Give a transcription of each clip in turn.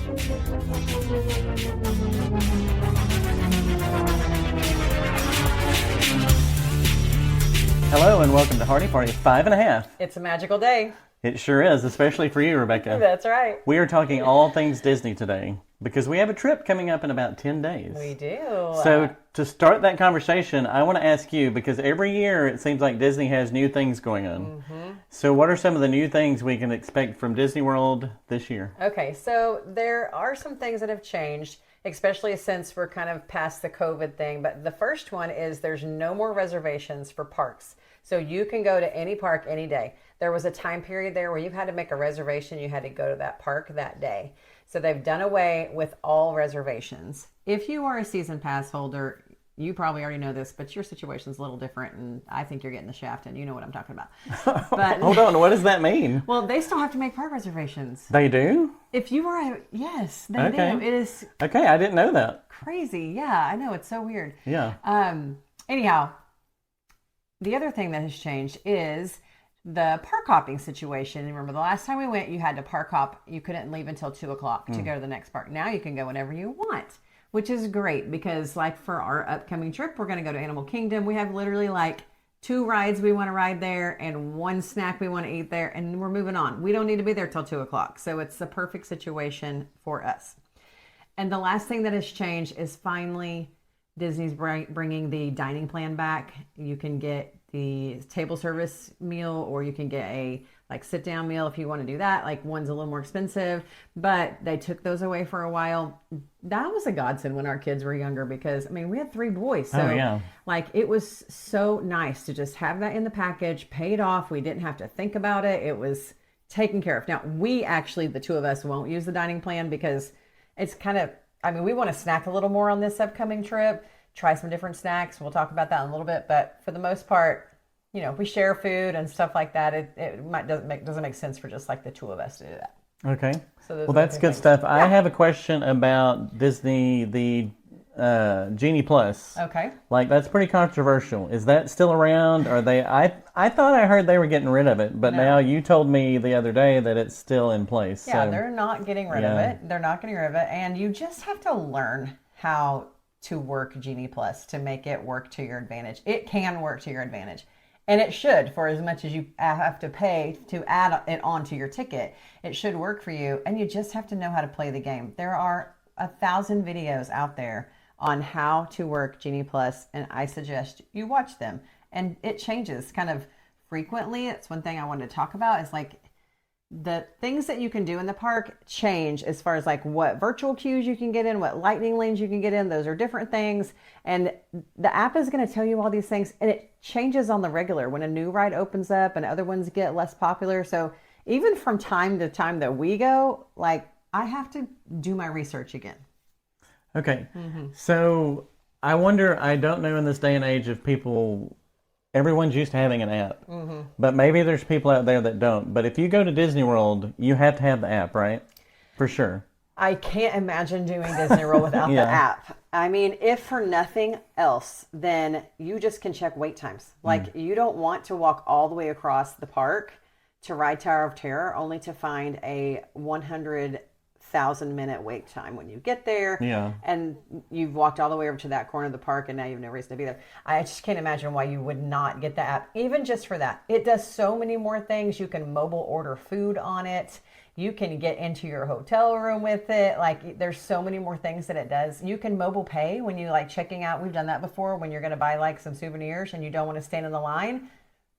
Hello and welcome to Hardy Party 5.5. It's a magical day. It sure is, especially for you, Rebecca. That's right. We are talking all things Disney today because we have a trip coming up in about 10 days. We do. So to start that conversation, I want to ask you, because every year it seems like Disney has new things going on. Mm-hmm. So what are some of the new things we can expect from Disney World this year? Okay, so there are some things that have changed, especially since we're kind of past the COVID thing. But the first one is there's no more reservations for parks. So you can go to any park any day. There was a time period there where you had to make a reservation. You had to go to that park that day. So they've done away with all reservations. If you are a season pass holder, you probably already know this, but your situation's a little different, and I think you're getting the shaft, and you know what I'm talking about. But hold on, what does that mean? Well, they still have to make park reservations. They do? If you are yes, they do. It is okay. I didn't know that. Crazy. Yeah, I know, it's so weird. Yeah. Anyhow, the other thing that has changed is the park hopping situation. Remember, the last time we went, you had to park hop. You couldn't leave until 2 o'clock to go to the next park. Now you can go whenever you want, which is great because, like, for our upcoming trip, we're going to go to Animal Kingdom. We have literally like 2 rides we want to ride there and 1 snack we want to eat there, and we're moving on. We don't need to be there till 2 o'clock. So it's the perfect situation for us. And the last thing that has changed is finally Disney's bringing the dining plan back. You can get the table service meal, or you can get a sit down meal if you want to do that. Like, one's a little more expensive, but they took those away for a while. That was a godsend when our kids were younger because, I mean, we had 3 boys. So it was so nice to just have that in the package, paid off. We didn't have to think about it. It was taken care of. Now, we actually, the 2 of us, won't use the dining plan because it's kind of, we want to snack a little more on this upcoming trip, try some different snacks. We'll talk about that in a little bit. But for the most part, we share food and stuff like that. It doesn't make sense for just like the 2 of us to do that. Okay. So well, that's good stuff. Yeah. I have a question about Disney, the Genie Plus. Okay. That's pretty controversial. Is that still around? Are they? I thought I heard they were getting rid of it, but now you told me the other day that it's still in place. Yeah, so they're not getting rid of it. They're not getting rid of it, and you just have to learn how to work Genie Plus to make it work to your advantage. It can work to your advantage. And it should, for as much as you have to pay to add it onto your ticket. It should work for you, and you just have to know how to play the game. There are 1,000 videos out there on how to work Genie Plus, and I suggest you watch them. And it changes kind of frequently. It's one thing I wanted to talk about is the things that you can do in the park change as far as what virtual queues you can get in, what lightning lanes you can get in. Those are different things. And the app is going to tell you all these things, and it changes on the regular when a new ride opens up and other ones get less popular. So even from time to time that we go, I have to do my research again. Okay. Mm-hmm. So I wonder, I don't know in this day and age if everyone's used to having an app, but maybe there's people out there that don't. But if you go to Disney World, you have to have the app, right? For sure. I can't imagine doing Disney World without the app. If for nothing else, then you just can check wait times. You don't want to walk all the way across the park to ride Tower of Terror only to find a 100,000-minute wait time when you get there. Yeah. And you've walked all the way over to that corner of the park and now you have no reason to be there. I just can't imagine why you would not get the app, even just for that. It does so many more things. You can mobile order food on it. You can get into your hotel room with it. There's so many more things that it does. You can mobile pay when you checking out. We've done that before when you're going to buy some souvenirs and you don't want to stand in the line.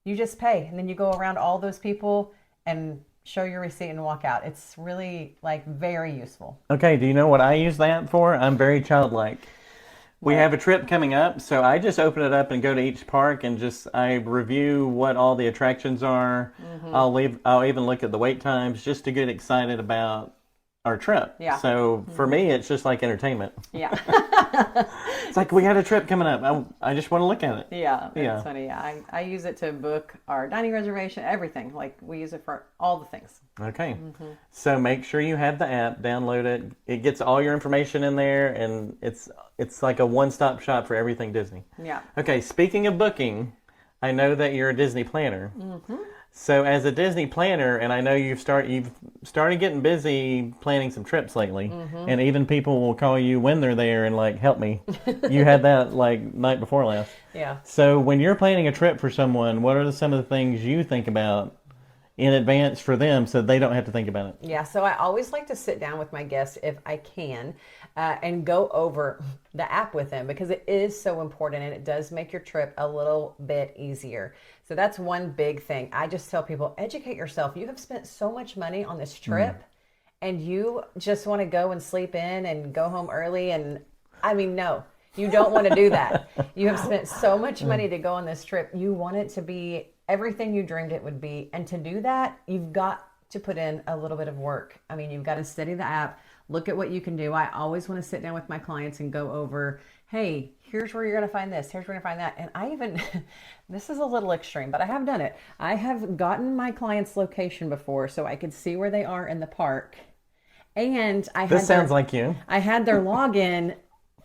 You just pay and then you go around all those people and show your receipt and walk out. It's really very useful. Okay, do you know what I use the app for? I'm very childlike. We have a trip coming up, so I just open it up and go to each park and I review what all the attractions are. Mm-hmm. I'll even look at the wait times just to get excited about our trip. Yeah. So for me, it's just like entertainment. Yeah. It's we got a trip coming up. I just want to look at it. Yeah, it's funny. I use it to book our dining reservation, everything. We use it for all the things. Okay. Mm-hmm. So make sure you have the app, download it. It gets all your information in there, and it's like a one-stop shop for everything Disney. Yeah. Okay, speaking of booking, I know that you're a Disney planner. Mm-hmm. So as a Disney planner, and I know you've started getting busy planning some trips lately, and even people will call you when they're there and like help me. You had that like night before last. Yeah. So when you're planning a trip for someone, what are some of the things you think about in advance for them so they don't have to think about it? Yeah, so I always like to sit down with my guests if I can and go over the app with them because it is so important and it does make your trip a little bit easier. So that's one big thing. I just tell people, educate yourself. You have spent so much money on this trip and you just want to go and sleep in and go home early. And I mean, no, you don't want to do that. You have spent so much money to go on this trip. You want it to be everything you dreamed it would be. And to do that, you've got to put in a little bit of work. I mean, you've got to study the app, look at what you can do. I always want to sit down with my clients and go over, hey, here's where you're going to find this, here's where you're going to find that. And I even, this is a little extreme, but I have done it. I have gotten my client's location before so I could see where they are in the park. And This sounds like you. I had their login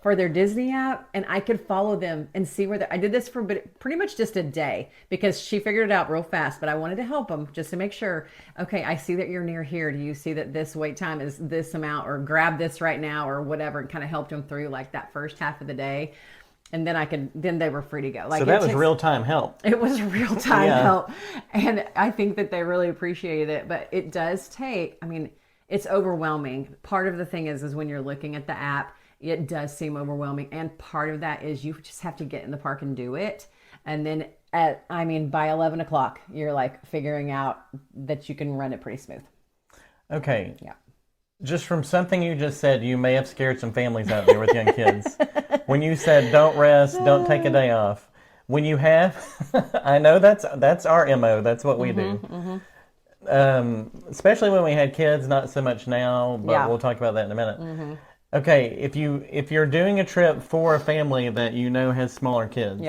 for their Disney app and I could follow them and see where I did this for pretty much just a day because she figured it out real fast, but I wanted to help them just to make sure, okay, I see that you're near here. Do you see that this wait time is this amount or grab this right now or whatever, and kind of helped them through like that first half of the day. And then they were free to go. Like, so that was real-time help. It was real-time help. And I think that they really appreciated it, but it does take, I mean, it's overwhelming. Part of the thing is when you're looking at the app, it does seem overwhelming. And part of that is you just have to get in the park and do it. And then by 11 o'clock, you're like figuring out that you can run it pretty smooth. Okay. Yeah. Just from something you just said, you may have scared some families out there with young kids. When you said don't rest, don't take a day off. When you have, I know that's our MO. That's what we do. Especially when we had kids, not so much now, but we'll talk about that in a minute. Okay, if you're doing a trip for a family that you know has smaller kids,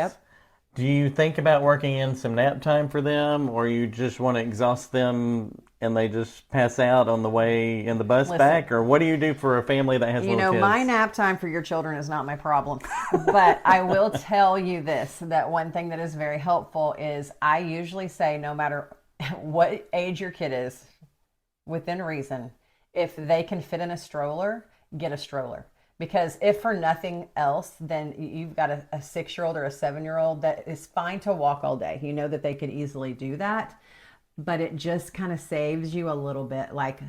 do you think about working in some nap time for them, or you just want to exhaust them and they just pass out on the way in the bus back? Or what do you do for a family that has little kids? My nap time for your children is not my problem. But I will tell you this, that one thing that is very helpful is I usually say no matter what age your kid is, within reason, if they can fit in a stroller, get a stroller. Because if for nothing else, then you've got a 6-year-old or a 7-year-old that is fine to walk all day. You know that they could easily do that, but it just kind of saves you a little bit. Like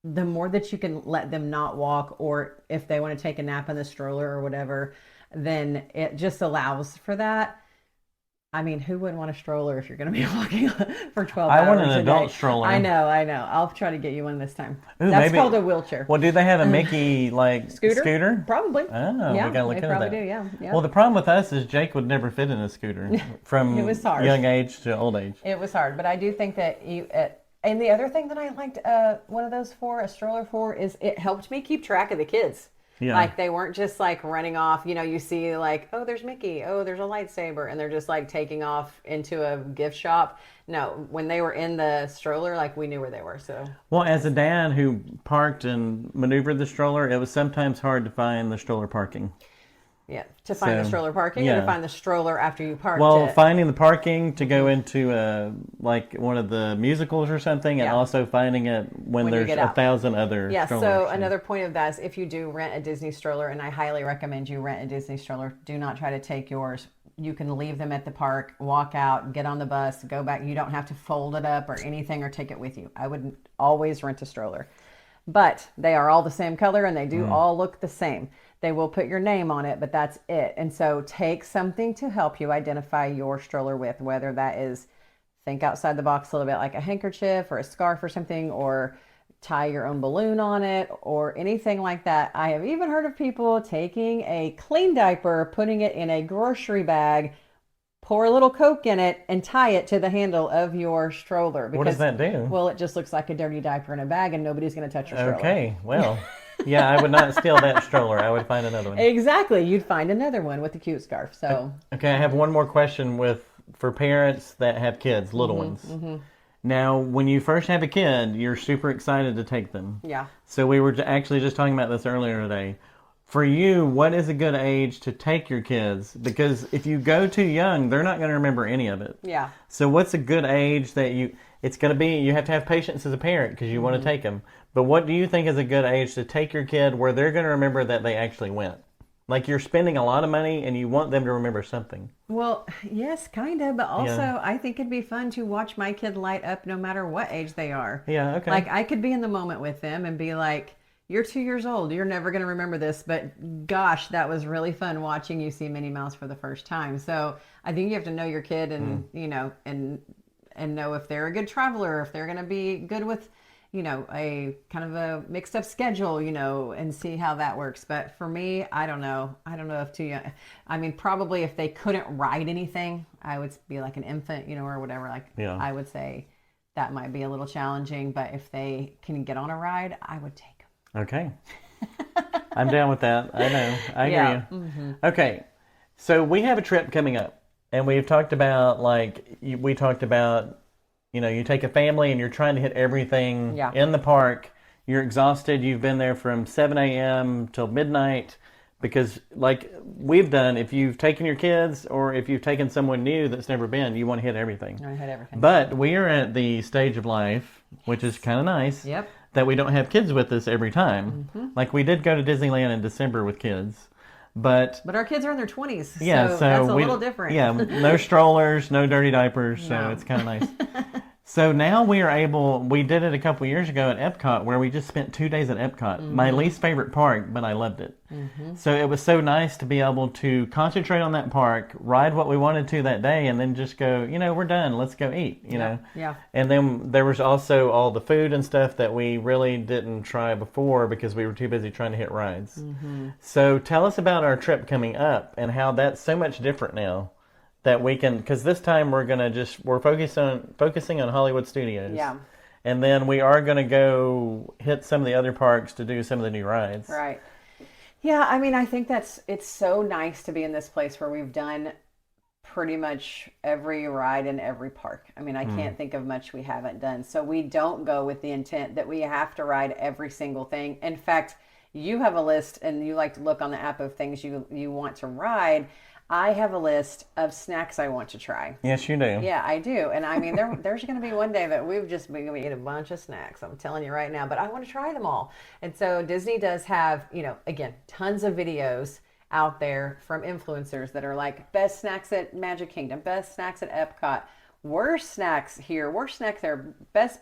the more that you can let them not walk, or if they want to take a nap in the stroller or whatever, then it just allows for that. I mean, who wouldn't want a stroller if you're going to be walking for 12 hours I want an a adult day? stroller. I know. I'll try to get you one this time. Ooh, That's maybe. called a wheelchair. Well, do they have a Mickey like scooter? Probably. Oh, Yeah, we gotta look they into probably that. do, yeah. Well, the problem with us is Jake would never fit in a scooter from It was hard. young age to old age. It was hard, but I do think that you. And the other thing that I liked one of those a stroller for, is it helped me keep track of the kids. Yeah. Like they weren't just like running off. You know, you see like, oh, there's Mickey. Oh, there's a lightsaber, and they're just like taking off into a gift shop. No, when they were in the stroller, like we knew where they were. So. Well, as a dad who parked and maneuvered the stroller, it was sometimes hard to find the stroller parking. Yeah, to find the stroller parking, or to find the stroller after you parked Well, it. finding the parking to go into like one of the musicals or something, and also finding it when there's 1,000 other strollers. So another point of that is if you do rent a Disney stroller, and I highly recommend you rent a Disney stroller, do not try to take yours. You can leave them at the park, walk out, get on the bus, go back. You don't have to fold it up or anything or take it with you. I would always rent a stroller. But they are all the same color and they do all look the same. They will put your name on it, but that's it. And so take something to help you identify your stroller with, whether that is think outside the box a little bit, like a handkerchief or a scarf or something, or tie your own balloon on it or anything like that. I have even heard of people taking a clean diaper, putting it in a grocery bag, pour a little Coke in it, and tie it to the handle of your stroller. Because, what does that do? Well, it just looks like a dirty diaper in a bag, and nobody's going to touch your stroller. Okay, well, yeah, I would not steal that stroller. I would find another one. Exactly. You'd find another one with a cute scarf. So. Okay, I have one more question for parents that have kids, little ones. Now, when you first have a kid, you're super excited to take them. Yeah. So we were actually just talking about this earlier today. For you, what is a good age to take your kids? Because if you go too young, they're not going to remember any of it. Yeah. So what's a good age that it's going to be, you have to have patience as a parent because you want to take them. But what do you think is a good age to take your kid where they're going to remember that they actually went? Like you're spending a lot of money and you want them to remember something. Well, yes, kind of, but also Yeah. I think it'd be fun to watch my kid light up no matter what age they are. Yeah, okay. Like I could be in the moment with them and be like, "You're 2 years old. You're never going to remember this, but gosh, that was really fun watching you see Minnie Mouse for the first time." So I think you have to know your kid and and know if they're a good traveler, if they're going to be good with a kind of a mixed up schedule, and see how that works. But for me, I don't know. I don't know if too young. I mean, probably if they couldn't ride anything, I would be like an infant, or whatever. Like I would say that might be a little challenging. But if they can get on a ride, I would take them. Okay. I'm down with that. I know. I hear you. Mm-hmm. Okay. So we have a trip coming up. And we've talked about, we talked about, you take a family and you're trying to hit everything in the park. You're exhausted. You've been there from 7 a.m. till midnight because, like we've done, if you've taken your kids or if you've taken someone new that's never been, you want to hit everything. I hit everything. But we are at the stage of life, which is kind of nice, that we don't have kids with us every time. Mm-hmm. Like we did go to Disneyland in December with kids. But our kids are in their 20s, yeah, so that's a little different. Yeah, no strollers, no dirty diapers, so it's kind of nice. So now we did it a couple years ago at Epcot where we just spent 2 days at Epcot. My least favorite park, but I loved it. So it was so nice to be able to concentrate on that park, ride what we wanted to that day, and then just go, we're done, let's go eat, know. Yeah. And then there was also all the food and stuff that we really didn't try before because we were too busy trying to hit rides. So tell us about our trip coming up and how that's so much different now. That we can, because this time we're focusing on Hollywood Studios. Yeah. And then we are going to go hit some of the other parks to do some of the new rides. Right. Yeah, I mean, I think it's so nice to be in this place where we've done pretty much every ride in every park. I mean, I can't think of much we haven't done. So we don't go with the intent that we have to ride every single thing. In fact, you have a list and you like to look on the app of things you want to ride. I have a list of snacks I want to try. Yes, you do. Yeah, I do. And I mean, there's going to be one day that we've just been going to eat a bunch of snacks. I'm telling you right now, but I want to try them all. And so Disney does have, again, tons of videos out there from influencers that are like best snacks at Magic Kingdom, best snacks at Epcot, worst snacks here, worst snacks there, best,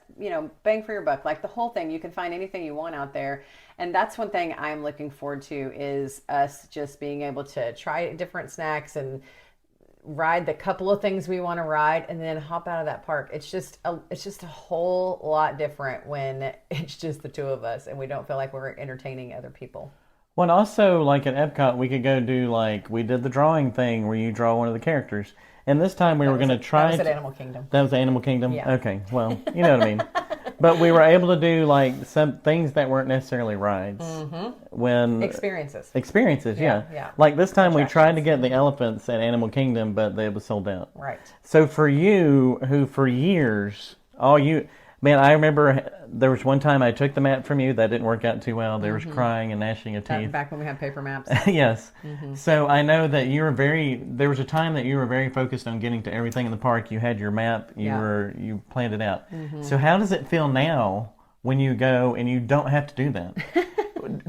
bang for your buck, like the whole thing. You can find anything you want out there. And that's one thing I'm looking forward to is us just being able to try different snacks and ride the couple of things we want to ride and then hop out of that park. It's just a whole lot different when it's just the two of us and we don't feel like we're entertaining other people. Well, and also, like at Epcot, we could go do, we did the drawing thing where you draw one of the characters. And this time we were going to try... That was at Animal Kingdom. That was Animal Kingdom? Yeah. Okay, well, you know what I mean. But we were able to do, some things that weren't necessarily rides. When Experiences. Yeah. Like this time we tried to get the elephants at Animal Kingdom, but they was sold out. Right. So for you, who for years, man, I remember there was one time I took the map from you that didn't work out too well. There was crying and gnashing of teeth. Back when we had paper maps. Yes. So I know that there was a time that you were very focused on getting to everything in the park. You had your map. You planned it out. So how does it feel now when you go and you don't have to do that?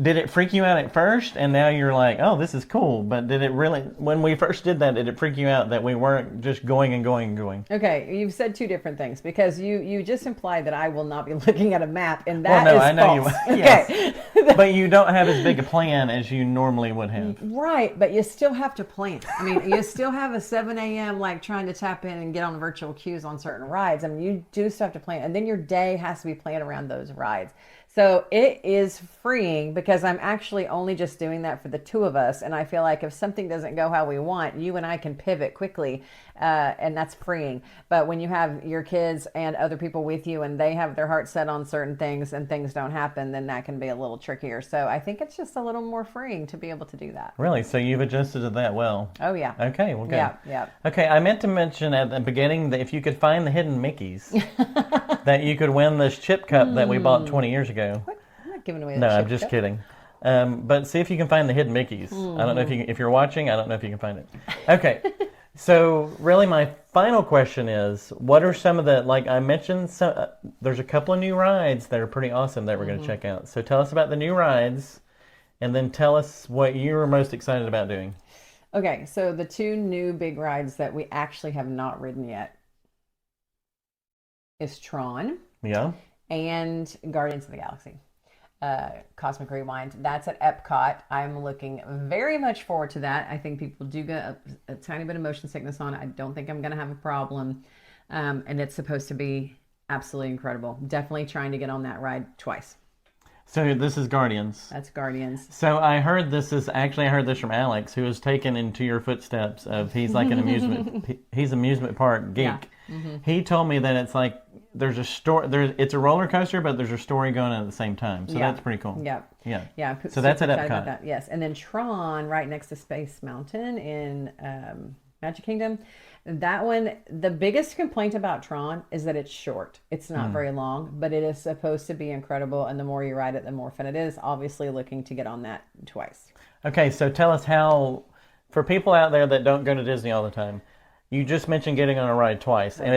Did it freak you out at first and now you're like, oh, this is cool? But did it really, when we first did that, did it freak you out that we weren't just going and going and going? Okay, you've said two different things because you just implied that I will not be looking at a map and that is false. Yes. Okay. But you don't have as big a plan as you normally would have. Right, but you still have to plan. I mean, you still have a 7 a.m. trying to tap in and get on virtual queues on certain rides. I mean, you do still have to plan. And then your day has to be planned around those rides. So it is freeing because I'm actually only just doing that for the two of us. And I feel like if something doesn't go how we want, you and I can pivot quickly. And that's freeing. But when you have your kids and other people with you and they have their heart set on certain things and things don't happen, then that can be a little trickier. So I think it's just a little more freeing to be able to do that. Really? So you've adjusted to that well? Oh, yeah. Okay, well, good. Yeah. Okay, I meant to mention at the beginning that if you could find the hidden Mickeys, that you could win this chip cup that we bought 20 years ago. What? I'm not giving away No, the I'm chip just cup. kidding. But see if you can find the hidden Mickeys. I don't know if you're watching. I don't know if you can find it. Okay. So really, my final question is, what are some of the, like I mentioned, there's a couple of new rides that are pretty awesome that we're going to check out. So tell us about the new rides, and then tell us what you were most excited about doing. Okay, so the two new big rides that we actually have not ridden yet is Tron Yeah. and Guardians of the Galaxy. Cosmic Rewind. That's at Epcot. I'm looking very much forward to that. I think people do get a tiny bit of motion sickness on it. I don't think I'm going to have a problem. And it's supposed to be absolutely incredible. Definitely trying to get on that ride twice. So this is Guardians. That's Guardians. So I heard this from Alex, who has taken into your footsteps of he's like an amusement park geek. Yeah. Mm-hmm. He told me that it's like there's a story. It's a roller coaster, but there's a story going on at the same time. So that's pretty cool. Yep. Yeah. Yeah. So that's at super excited Epcot. about that. Yes, and then Tron, right next to Space Mountain in Magic Kingdom. That one, the biggest complaint about Tron is that it's short. It's not very long, but it is supposed to be incredible. And the more you ride it, the more fun it is. Obviously, looking to get on that twice. Okay, so tell us how, for people out there that don't go to Disney all the time, you just mentioned getting on a ride twice, and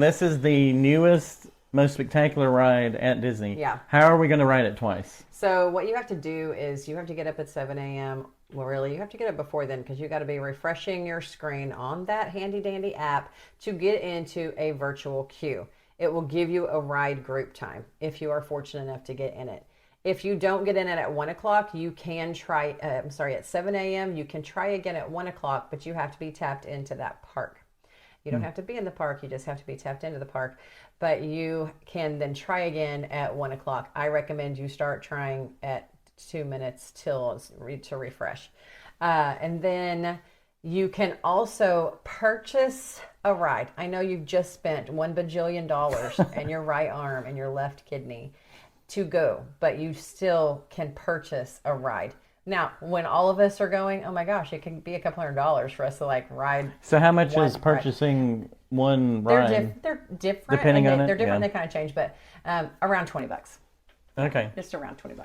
this is the newest, most spectacular ride at Disney. Yeah. How are we going to ride it twice? So what you have to do is you have to get up at 7 a.m. Well, really, you have to get up before then because you got to be refreshing your screen on that handy dandy app to get into a virtual queue. It will give you a ride group time if you are fortunate enough to get in it. If you don't get in it at 1 o'clock, you can try, at 7 a.m., you can try again at 1 o'clock, but you have to be tapped into that park. You don't have to be in the park, you just have to be tapped into the park. But you can then try again at 1 o'clock. I recommend you start trying at 2 minutes to refresh. And then you can also purchase a ride. I know you've just spent $1 bajillion in your right arm and your left kidney to go, but you still can purchase a ride. Now, when all of us are going, oh my gosh, it can be a couple $100 for us to like ride. So how much is purchasing one ride? They're different. Depending on it? They're different. Yeah. They kind of change, but around $20. Okay. Just around $20.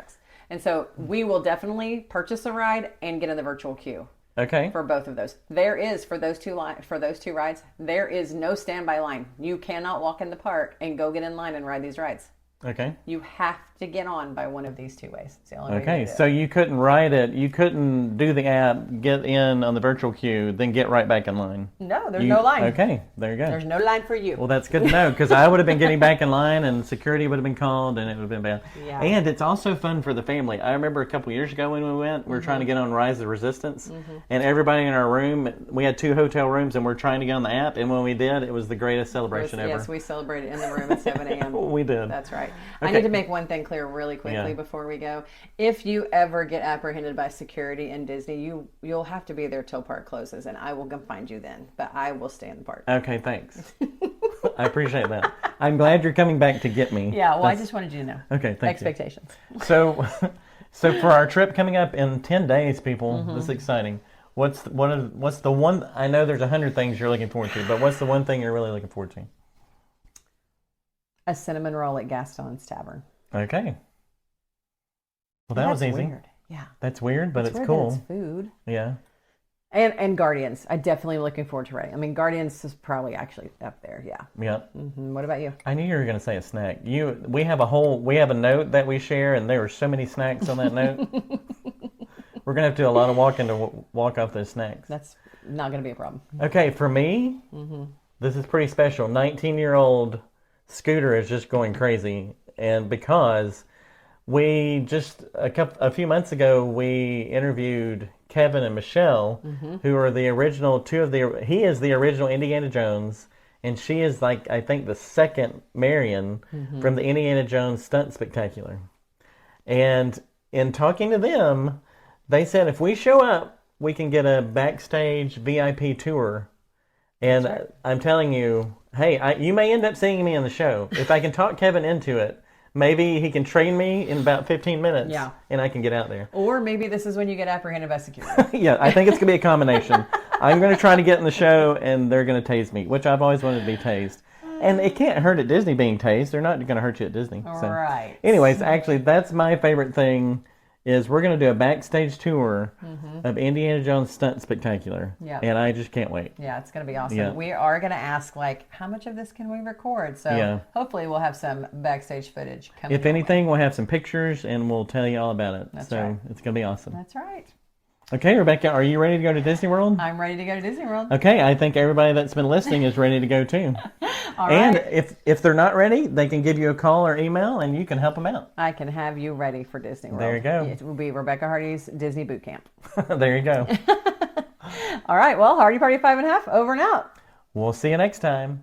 And so we will definitely purchase a ride and get in the virtual queue Okay. for both of those. There is for those two rides, there is no standby line. You cannot walk in the park and go get in line and ride these rides. Okay. You have to get on by one of these two ways. It's the only way Okay, you do so you couldn't ride it. You couldn't do the app, get in on the virtual queue, then get right back in line. No, there's no line. Okay, there you go. There's no line for you. Well, that's good to know because I would have been getting back in line and security would have been called and it would have been bad. Yeah. And it's also fun for the family. I remember a couple years ago when we went, we were trying to get on Rise of Resistance, and everybody in our room, we had 2 hotel rooms, and we're trying to get on the app. And when we did, it was the greatest celebration ever. Yes, we celebrated in the room at 7 a.m. We did. That's right. Okay. I need to make one thing clear really quickly Yeah. before we go. If you ever get apprehended by security in Disney, you'll have to be there till park closes, and I will come find you then. But I will stay in the park. Okay, thanks. I appreciate that. I'm glad you're coming back to get me. Yeah, well, I just wanted you to know. Okay, thank you. Expectations. So for our trip coming up in 10 days, people, this is exciting. What's the one? I know there's 100 things you're looking forward to, but what's the one thing you're really looking forward to? A cinnamon roll at Gaston's Tavern. Okay. Well, that was That's easy. weird. Yeah. That's weird, but It's it's weird cool. that it's food. Yeah. And Guardians. I definitely am looking forward to riding. I mean, Guardians is probably actually up there. Yeah. Yeah. What about you? I knew you were going to say a snack. We have a note that we share, and there are so many snacks on that note. We're going to have to do a lot of walking to walk off those snacks. That's not going to be a problem. Okay, for me, this is pretty special. 19-year-old Scooter is just going crazy, and because we just a few months ago we interviewed Kevin and Michelle, who are the original he is the original Indiana Jones, and she is like I think the second Marion from the Indiana Jones Stunt Spectacular. And in talking to them, they said if we show up, we can get a backstage VIP tour. And I'm telling you, hey, you may end up seeing me on the show. If I can talk Kevin into it, maybe he can train me in about 15 minutes, and I can get out there. Or maybe this is when you get apprehended by security. Yeah, I think it's going to be a combination. I'm going to try to get in the show, and they're going to tase me, which I've always wanted to be tased. And it can't hurt at Disney being tased. They're not going to hurt you at Disney. So. Right. Anyways, actually, that's my favorite thing is we're going to do a backstage tour of Indiana Jones Stunt Spectacular. Yeah. And I just can't wait. Yeah, it's going to be awesome. Yeah. We are going to ask, like, how much of this can we record? So Yeah. hopefully we'll have some backstage footage coming. If anything, we'll have some pictures and we'll tell you all about it. That's so right. it's going to be awesome. That's right. Okay, Rebecca, are you ready to go to Disney World? I'm ready to go to Disney World. Okay, I think everybody that's been listening is ready to go too. All And right. if they're not ready, they can give you a call or email and you can help them out. I can have you ready for Disney World. There you go. It will be Rebecca Hardy's Disney Boot Camp. There you go. All right. Well, Hardy Party 5.5, over and out. We'll see you next time.